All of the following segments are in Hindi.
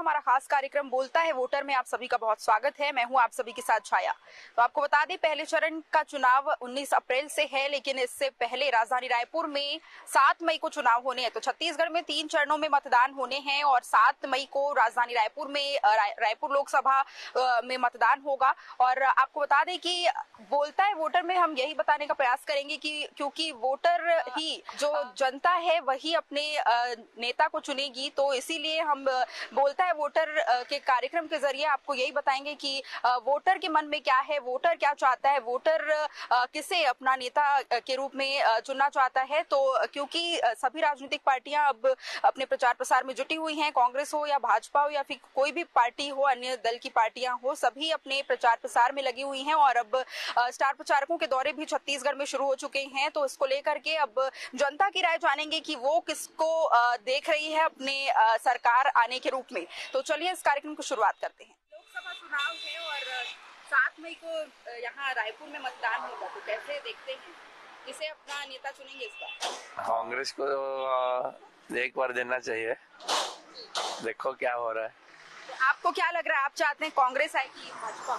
हमारा खास कार्यक्रम बोलता है वोटर में आप सभी का बहुत स्वागत है। मैं हूं आप सभी के साथ छाया। तो आपको बता दें, पहले चरण का चुनाव 19 अप्रैल से है, लेकिन इससे पहले राजधानी रायपुर में 7 मई को चुनाव होने हैं। तो छत्तीसगढ़ में 3 चरणों में मतदान होने हैं और 7 मई को राजधानी रायपुर में रायपुर लोकसभा में मतदान होगा। और आपको बता दें कि बोलता है वोटर में हम यही बताने का प्रयास करेंगे कि क्योंकि वोटर ही, जो जनता है वही अपने नेता को चुनेगी, तो इसीलिए हम बोलता है वोटर के कार्यक्रम के जरिए आपको यही बताएंगे कि वोटर के मन में क्या है, वोटर क्या चाहता है, वोटर किसे अपना नेता के रूप में चुनना चाहता है। तो क्योंकि सभी राजनीतिक पार्टियां अब अपने प्रचार प्रसार में जुटी हुई हैं, कांग्रेस हो या भाजपा हो या फिर कोई भी पार्टी हो, अन्य दल की पार्टियां हो, सभी अपने प्रचार प्रसार में लगी हुई हैं और अब स्टार प्रचारकों के दौरे भी छत्तीसगढ़ में शुरू हो चुके हैं। तो इसको लेकर के अब जनता की राय जानेंगे कि वो किसको देख रही है अपने सरकार आने के रूप में। तो चलिए इस कार्यक्रम की शुरुआत करते हैं। लोकसभा चुनाव है और 7 मई को यहाँ रायपुर में मतदान होगा, तो कैसे देखते हैं, किसे अपना नेता चुनेंगे इस बार? कांग्रेस को एक बार देना चाहिए, देखो क्या हो रहा है। तो आपको क्या लग रहा है, आप चाहते हैं कांग्रेस आएगी भाजपा?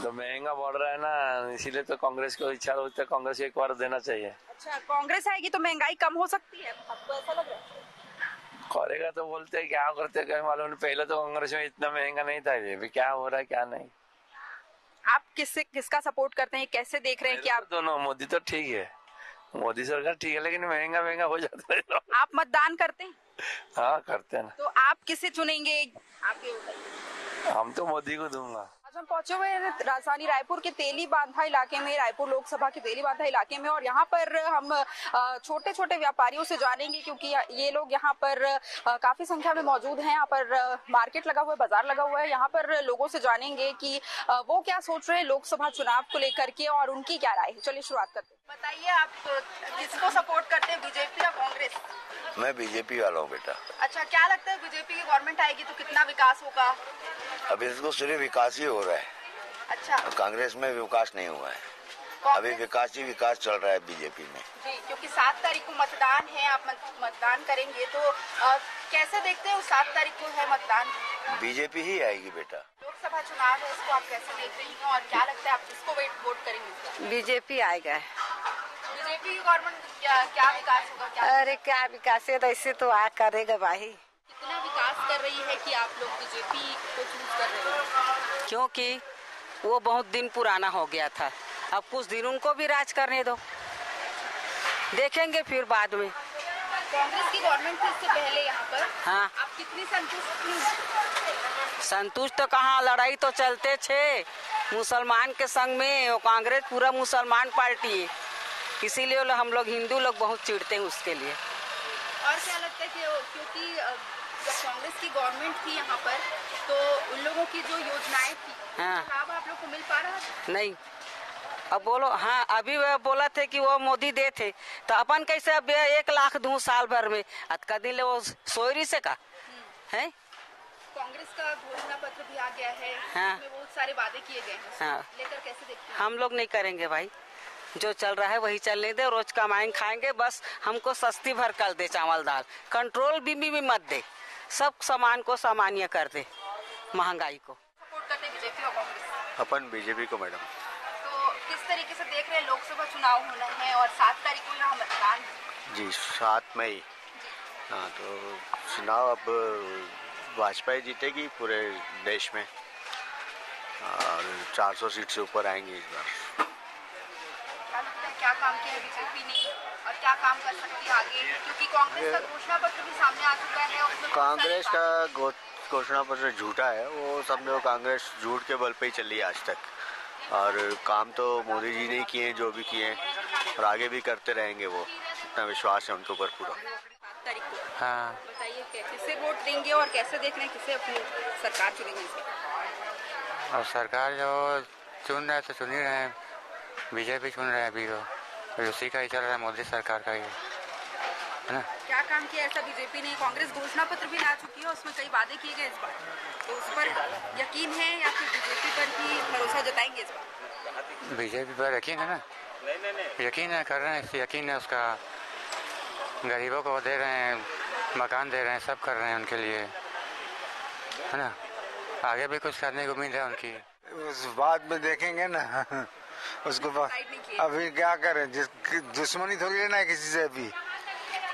तो महंगा बढ़ रहा है ना, इसीलिए तो कांग्रेस को इच्छा होती है, कांग्रेस को एक बार देना चाहिए। अच्छा, कांग्रेस आएगी तो महंगाई कम हो सकती है, आपको ऐसा लग रहा है? करेगा तो बोलते हैं, क्या करते क्या मालूम। पहले तो कांग्रेस में इतना महंगा नहीं था, ये भी क्या हो रहा है क्या नहीं। आप किसका सपोर्ट करते हैं, कैसे देख रहे हैं कि आप? दोनों, मोदी तो ठीक है, मोदी सरकार ठीक है, लेकिन महंगा हो जाता है। आप मतदान करते हैं? हाँ करते हैं ना। तो आप किसे चुनेंगे, आप ये बताइए। हम तो मोदी को दूंगा। आज हम पहुंचे हुए हैं राजधानी रायपुर के तेली बांधा इलाके में, रायपुर लोकसभा के तेली बांधा इलाके में, और यहाँ पर हम छोटे छोटे व्यापारियों से जानेंगे, क्योंकि ये लोग यहाँ पर काफी संख्या में मौजूद हैं। यहाँ पर मार्केट लगा हुआ है, बाजार लगा हुआ है। यहाँ पर लोगों से जानेंगे कि वो क्या सोच रहे हैं लोकसभा चुनाव को लेकर के और उनकी क्या राय है। चलिए शुरुआत करते हैं। बताइए, आप किसको सपोर्ट करते हैं, बीजेपी या कांग्रेस? मैं बीजेपी वाला हूँ बेटा। अच्छा, क्या लगता है बीजेपी की गवर्नमेंट आएगी तो कितना विकास होगा? अभी इसको सिर्फ विकास ही हो रहा है। अच्छा, कांग्रेस में विकास नहीं हुआ है, अभी विकास ही विकास चल रहा है बीजेपी में जी। क्योंकि 7 तारीख को मतदान है, आप मतदान करेंगे तो कैसे देखते हैं, 7 तारीख को है मतदान? बीजेपी ही आएगी बेटा। लोकसभा चुनाव है, इसको आप कैसे देख रही हैं और क्या लगता है आप किसको वोट करेंगे? बीजेपी आएगा। बीजेपी की गवर्नमेंट क्या विकास होगा, क्या? अरे क्या विकास है, ऐसे तो आ करेगा भाई। कितना विकास कर रही है कि आप लोग बीजेपी को चूज कर रहे हैं? क्योंकि वो बहुत दिन पुराना हो गया था, अब कुछ दिन उनको भी राज करने दो, देखेंगे फिर बाद में। कांग्रेस की गवर्नमेंट थी इससे पहले यहाँ पर। हाँ, आप कितनी संतुष्ट थी? संतुष्ट तो कहाँ, लड़ाई तो चलते थे मुसलमान के संग में। वो कांग्रेस पूरा मुसलमान पार्टी है, इसीलिए हम लोग हिंदू लोग बहुत चिढ़ते हैं उसके लिए। और क्या लगता है कि क्योंकि जब कांग्रेस की गवर्नमेंट थी यहाँ पर तो उन लोगों की जो योजनाएं थी, हाँ, लाभ आप लोग को मिल पा रहा था? नहीं। अब बोलो, हाँ अभी वह बोला थे कि वो मोदी दे थे, तो अपन कैसे अब 1 लाख दूं साल भर में, अतका दिन वो सोयरी से का है। कांग्रेस का घोषणा पत्र भी आ गया है, हाँ, उसमें बहुत सारे वादे किए गए हैं, हाँ, लेकर कैसे देखते हैं? हम लोग नहीं करेंगे भाई, जो चल रहा है वही चलने दे, रोज कमाएंगे खाएंगे, बस हमको सस्ती भर कर दे चावल दाल, कंट्रोल भी मत दे, सब सामान को सामान्य कर दे, महंगाई को। सपोर्ट करते बीजेपी और कांग्रेस? अपन बीजेपी को मैडम। तो किस तरीके से देख रहे हैं, लोकसभा चुनाव होना है और 7 तारीख को यहाँ मतदान जी, 7 मई। हाँ, तो चुनाव अब भाजपा ही जीतेगी पूरे देश में और 400 सीट से ऊपर आएंगे इस बार। क्या काम किया बीजेपी ने और क्या काम कर सकती है आगे, क्योंकि कांग्रेस का घोषणा पत्र भी सामने आ चुका है? कांग्रेस का घोषणा पत्र झूठा है, वो समझो कांग्रेस झूठ के बल पे ही चली आज तक, और काम तो मोदी जी ने किए, जो भी किए और आगे भी करते रहेंगे, वो इतना विश्वास है उनके ऊपर पूरा। 7 तारीख को। हाँ, बताइए किसे वोट देंगे और कैसे देख रहे हैं, किसे अपनी सरकार चुनेंगे? और सरकार जो चुन रहे हैं तो चुन ही रहे हैं, बीजेपी चुन रहे हैं अभी, तो उसी का ही चल रहा है, मोदी सरकार का ही है ना। क्या काम किया ऐसा बीजेपी ने? कांग्रेस घोषणा पत्र भी ला चुकी है, उसमें कई वादे किए गए इस बार, तो उस पर यकीन है या फिर बीजेपी पर ही भरोसा जताएंगे इस बार? बीजेपी पर यकीन है ना, यकीन है, कर रहे हैं, यकीन है उसका, गरीबों को दे रहे हैं, मकान दे रहे हैं, सब कर रहे हैं उनके लिए। है ना। आगे भी कुछ करने की उम्मीद है उनकी। उस बाद में देखेंगे ना उसको अभी क्या करें, दुश्मनी थोड़ी लेना है किसी से। अभी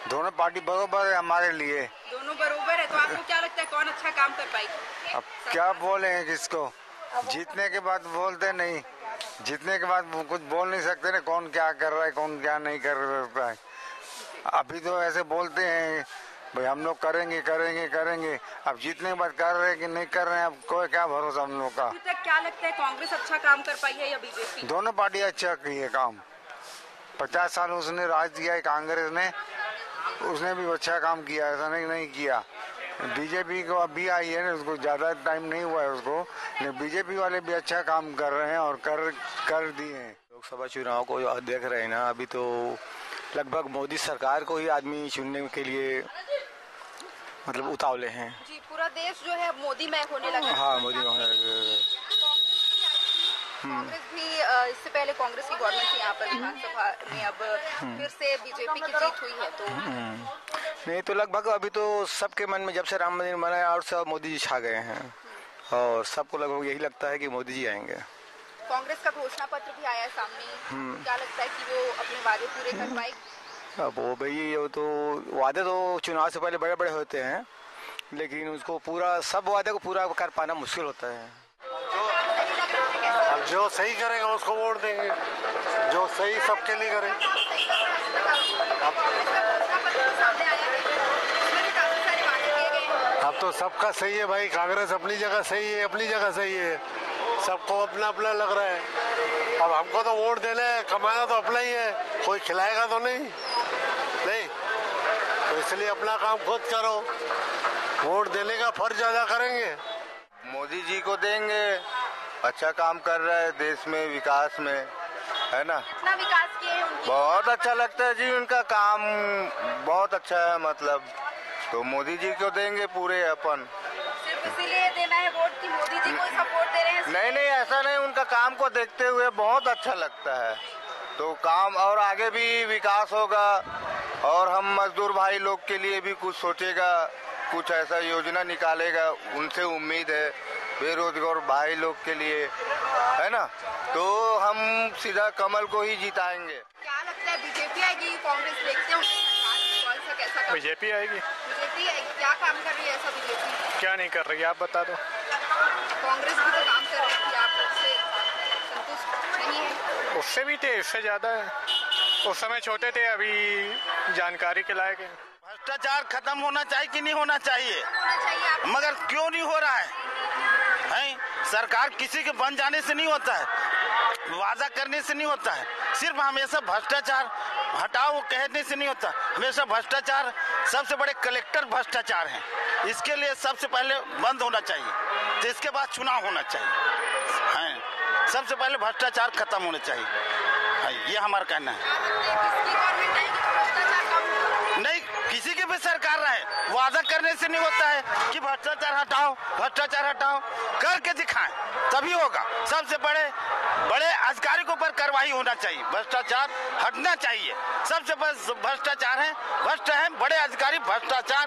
दोनों पार्टी बराबर है हमारे लिए, दोनों बराबर है। तो आपको क्या लगता है कौन अच्छा काम कर पाएगी? अब क्या बोलेंगे किसको, जीतने के बाद बोलते नहीं, जीतने के बाद कुछ बोल नहीं सकते ना, कौन क्या कर रहा है कौन क्या नहीं कर रहा है। अभी तो ऐसे बोलते हैं भाई हम लोग करेंगे करेंगे करेंगे, अब जीतने के बाद कर रहे हैं कि नहीं कर रहे हैं, अब कोई क्या भरोसा हम लोग का। अभी तक क्या लगता है कांग्रेस अच्छा काम कर पाई है या बीजेपी? दोनों पार्टी अच्छा की है काम। 50 साल उसने राज किया है कांग्रेस ने, उसने भी अच्छा काम किया, ऐसा नहीं किया। बीजेपी को अभी आई है ना, उसको ज्यादा टाइम नहीं हुआ है उसको, लेकिन बीजेपी वाले भी अच्छा काम कर रहे हैं और कर दिए हैं। लोकसभा चुनाव को देख रहे हैं ना, अभी तो लगभग मोदी सरकार को ही आदमी चुनने के लिए मतलब उतावले हैं जी। पूरा देश जो है मोदी में होने लगा। हाँ, मोदी में होने लगा। कांग्रेस भी इससे पहले कांग्रेस की गवर्नमेंट थी यहाँ पर विधानसभा में, अब फिर से बीजेपी की जीत हुई है। तो नहीं तो लगभग अभी तो सबके मन में जब से राम मंदिर बना और सब मोदी जी छा गए हैं और सबको लगभग यही लगता है कि मोदी जी आएंगे। कांग्रेस का घोषणा पत्र भी आया है सामने, क्या लगता है कि वो अपने वादे पूरे कर पाएगी? अब वो भाई वो तो वादे तो चुनाव से पहले बड़े बड़े होते हैं, लेकिन उसको पूरा सब वादे को पूरा कर पाना मुश्किल होता है। अब जो सही करेगा उसको वोट देंगे, जो सही सबके लिए करे। अब तो सबका सही है भाई, कांग्रेस अपनी जगह सही है, अपनी जगह सही है, सबको अपना अपना लग रहा है। अब हमको तो वोट देना है, कमाना तो अपना ही है, कोई खिलाएगा तो नहीं, तो इसलिए अपना काम खुद करो, वोट देने का फर्ज अदा करेंगे। मोदी जी को देंगे, अच्छा काम कर रहा है देश में विकास में, है ना। कितना विकास किए उनकी? बहुत अच्छा लगता है जी, उनका काम बहुत अच्छा है, मतलब तो मोदी जी को देंगे पूरे अपन। सिर्फ इसीलिए देना है वोट कि मोदी जी को सपोर्ट दे रहे हैं? नहीं ऐसा नहीं, उनका काम को देखते हुए बहुत अच्छा लगता है, तो काम और आगे भी विकास होगा और हम मजदूर भाई लोग के लिए भी कुछ सोचेगा, कुछ ऐसा योजना निकालेगा, उनसे उम्मीद है। बेरोजगार भाई लोग के लिए, है ना, तो हम सीधा कमल को ही जिताएंगे। क्या लगता है बीजेपी आएगी कांग्रेस? देखते हैं कौन सा कैसा काम? बीजेपी आएगी। बीजेपी क्या काम कर रही है ऐसा बीजेपी? क्या नहीं कर रही है आप बता दो। कांग्रेस भी तो काम कर रही थी, आप उससे संतुष्ट नहीं है? उससे भी थे, इससे ज्यादा है। उस समय छोटे थे, अभी जानकारी के लायक है। भ्रष्टाचार खत्म होना चाहिए कि नहीं होना चाहिए? होना चाहिए। मगर क्यों नहीं हो रहा है? सरकार किसी के बन जाने से नहीं होता है, वादा करने से नहीं होता है, सिर्फ हमेशा भ्रष्टाचार हटाओ कहने से नहीं होता। हमेशा भ्रष्टाचार, सबसे बड़े कलेक्टर भ्रष्टाचार हैं, इसके लिए सबसे पहले बंद होना चाहिए, तो इसके बाद चुनाव होना चाहिए। सबसे पहले भ्रष्टाचार खत्म होना चाहिए, ये हमारा कहना है। नहीं, किसी की भी सरकार रहे, वादा करने से नहीं होता है कि भ्रष्टाचार हटाओ, भ्रष्टाचार हटाओ, करके दिखाएं तभी होगा। सबसे बड़े अधिकारी के ऊपर कार्रवाई होना चाहिए, भ्रष्टाचार हटना चाहिए। सबसे भ्रष्टाचार है, भ्रष्ट है बड़े अधिकारी, भ्रष्टाचार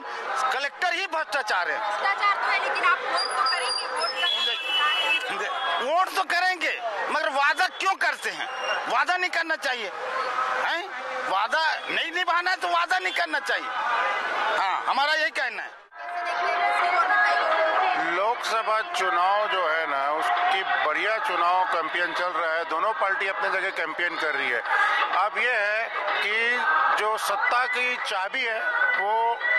कलेक्टर ही भ्रष्टाचार है। भ्रष्टाचार तो है, लेकिन आप वोट तो करेंगे, वोट तो करेंगे, मगर वादा क्यों करते हैं? वादा नहीं करना चाहिए, हैं? वादा नहीं निभाना है तो वादा नहीं करना चाहिए। हाँ, हमारा यही कहना है। लोकसभा चुनाव जो है ना, उसकी बढ़िया चुनाव कैंपेन चल रहा है, दोनों पार्टी अपने जगह कैंपेन कर रही है। अब ये है कि जो सत्ता की चाबी है वो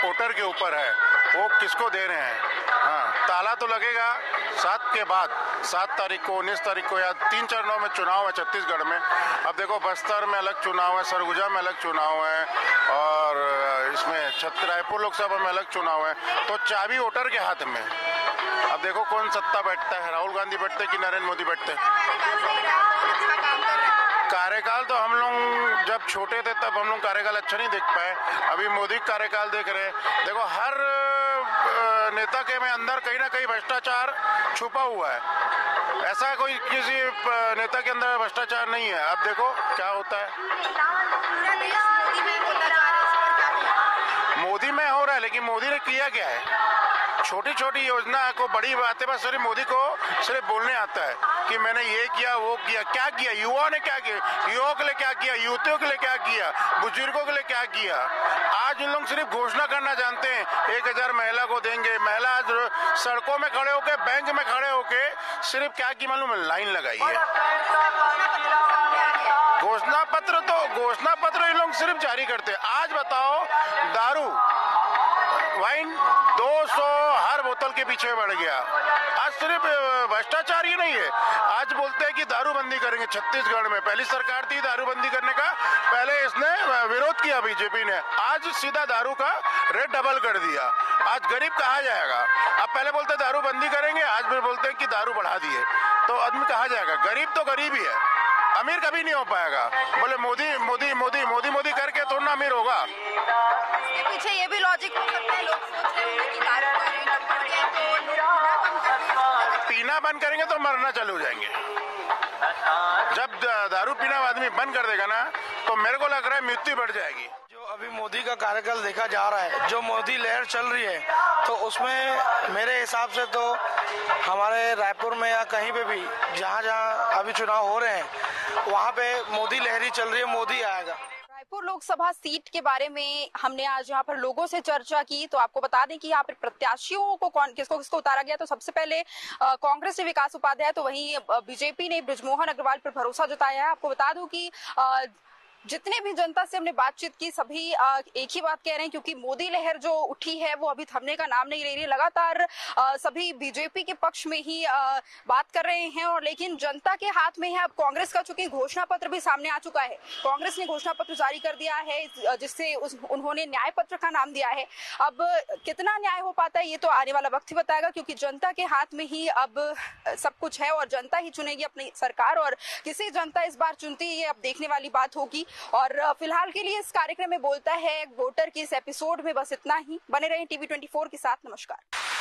वोटर के ऊपर है, वो किसको दे रहे हैं। हाँ, ताला तो लगेगा 7 के बाद, 7 तारीख को, 19 तारीख को, या 3 चरणों में चुनाव है छत्तीसगढ़ में। अब देखो बस्तर में अलग चुनाव है, सरगुजा में अलग चुनाव है और इसमें रायपुर लोकसभा में अलग चुनाव है, तो चाबी वोटर के हाथ में। अब देखो कौन सत्ता बैठता है, राहुल गांधी बैठते कि नरेंद्र मोदी बैठते। कार्यकाल तो हम लोग जब छोटे थे तब हम लोग कार्यकाल अच्छा नहीं देख पाए, अभी मोदी कार्यकाल देख रहे हैं। देखो हर नेता के में अंदर कहीं ना कहीं भ्रष्टाचार छुपा हुआ है, ऐसा कोई किसी नेता के अंदर भ्रष्टाचार नहीं है। अब देखो क्या होता है, मोदी में हो रहा है, लेकिन मोदी ने किया क्या है? छोटी छोटी योजना को बड़ी बातें बस सिर्फ मोदी को सिर्फ बोलने आता है कि मैंने ये किया वो किया। क्या किया? युवाओं ने क्या किया? युवाओं के लिए क्या किया? युवतियों के लिए क्या किया? बुजुर्गों के लिए क्या किया? आज उन लोग सिर्फ घोषणा करना जानते हैं, 1000 महिला को देंगे। महिला आज सड़कों में खड़े होके, बैंक में खड़े होके सिर्फ क्या की मालूम है, लाइन लगाई है। घोषणा पत्र ये लोग सिर्फ जारी करते हैं। आज बताओ, दारू वाइन 200 हर बोतल के पीछे बढ़ गया। आज सिर्फ भ्रष्टाचार ही नहीं है, आज बोलते हैं कि दारूबंदी करेंगे। छत्तीसगढ़ में पहली सरकार थी दारूबंदी करने का, पहले इसने विरोध किया बीजेपी ने, आज सीधा दारू का रेट डबल कर दिया। आज गरीब कहा जाएगा? अब पहले बोलते दारूबंदी करेंगे, आज फिर बोलते हैं कि दारू बढ़ा दिए, तो आदमी कहा जाएगा? गरीब तो गरीब ही है, अमीर कभी नहीं हो पाएगा। बोले मोदी मोदी मोदी मोदी मोदी करके तो ना अमीर होगा। पीछे ये भी लॉजिक हो सकता है, लोग सोच रहे होंगे कि पीना बंद करेंगे तो मरना चालू हो जाएंगे। जब दारू पीना आदमी बंद कर देगा ना, तो मेरे को लग रहा है मृत्यु बढ़ जाएगी। जो अभी मोदी का कार्यकाल देखा जा रहा है, जो मोदी लहर चल रही है, तो उसमें मेरे हिसाब से तो हमारे रायपुर में या कहीं पे भी जहाँ जहाँ अभी चुनाव हो रहे हैं, वहाँ पे मोदी लहरी चल रही है, मोदी आएगा। रायपुर लोकसभा सीट के बारे में हमने आज यहाँ पर लोगों से चर्चा की, तो आपको बता दें कि यहाँ पर प्रत्याशियों को किसको उतारा गया। तो सबसे पहले कांग्रेस ने विकास उपाध्याय, तो वहीं बीजेपी ने बृजमोहन अग्रवाल पर भरोसा जताया है। आपको बता दूं कि जितने भी जनता से हमने बातचीत की, सभी एक ही बात कह रहे हैं, क्योंकि मोदी लहर जो उठी है वो अभी थमने का नाम नहीं ले रही है। लगातार सभी बीजेपी के पक्ष में ही बात कर रहे हैं, और लेकिन जनता के हाथ में है। अब कांग्रेस का चूंकि घोषणा पत्र भी सामने आ चुका है, कांग्रेस ने घोषणा पत्र जारी कर दिया है, जिससे उन्होंने न्याय पत्र का नाम दिया है। अब कितना न्याय हो पाता है ये तो आने वाला वक्त ही बताएगा, क्योंकि जनता के हाथ में ही अब सब कुछ है, और जनता ही चुनेगी अपनी सरकार, और किसी जनता इस बार चुनती है ये अब देखने वाली बात होगी। और फिलहाल के लिए इस कार्यक्रम में बोलता है वोटर की इस एपिसोड में बस इतना ही। बने रहें TV24 के साथ। नमस्कार।